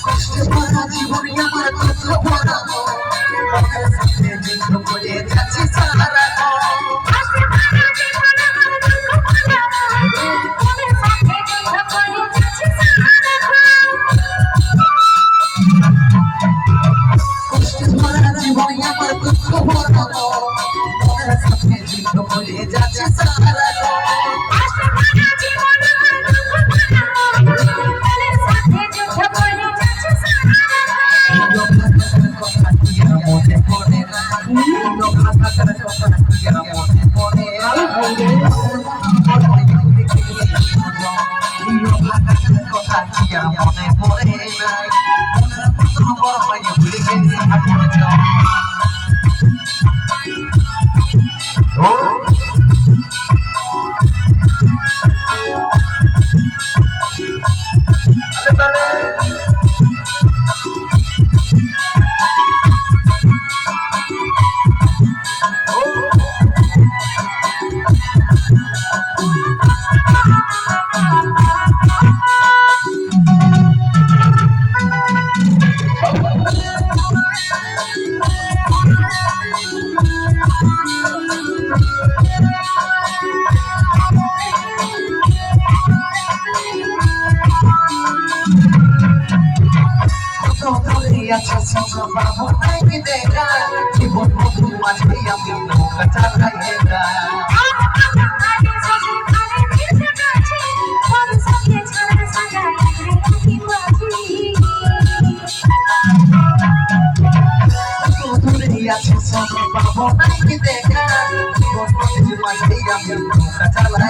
কষ্টে ভরা জীবনে আমার দুঃখ ভরা মনের সাথে যুদ্ধ করে যাচ্ছি সারা কষ্টে ভরা জীবনে আমার দুঃখ ভরা মনের সাথে যুদ্ধ করে যাচ্ছি সারা জীবন বন্ধু মাঝে আমি নৌকা চালাই আছে সঙ্গে পাবো নাকি দেখা জীবন বন্ধু মাঝে আমি নৌকা চালাই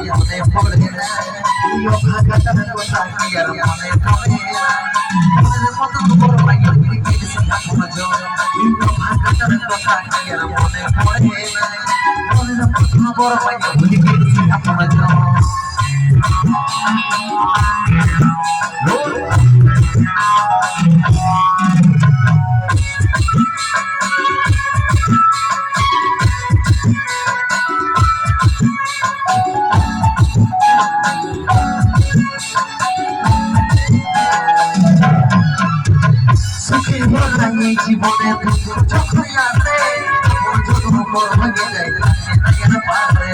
মনে পড়ে না ভাগাটার কথা কি আর মনে পড়ে না মনের মতন বড় ভাইয়া গেছে ঠাকুমা জন ভাগাটার কথা কি আর মনে পড়ে না মনের মতন বড় ভাইয়া গেছে ঠাকুমা জন জীবনে যখন আসে যখন ভেঙে যায় পারে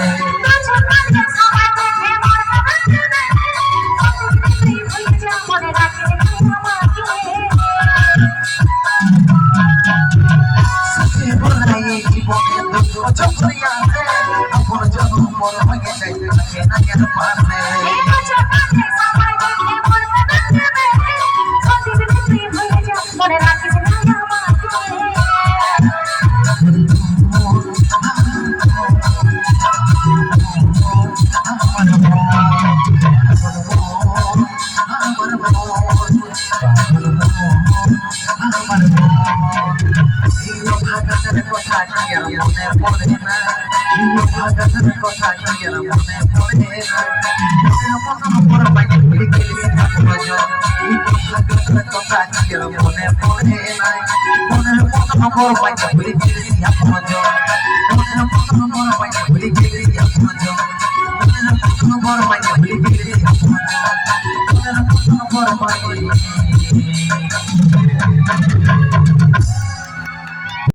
জীবনে যখন আসে তখন যখন ভেঙে যায় পারে কথা কি আর মনে পড়ে না ভাগাটার কথা কি আর মনে পড়ে না মনের মতন বড় ভাইয়া গেছে ঠাকুমা জন ভাগাটার কথা কি আর মনে পড়ে না মনের মতন বড় ভাইয়া গেছে ঠাকুমা জন মনের মতন বড় ভাইয়া গেছে ঠাকুমা জন মনের মতন বড় ভাইয়া গেছে ঠাকুমা জন মনের মতন বড় ভাইয়া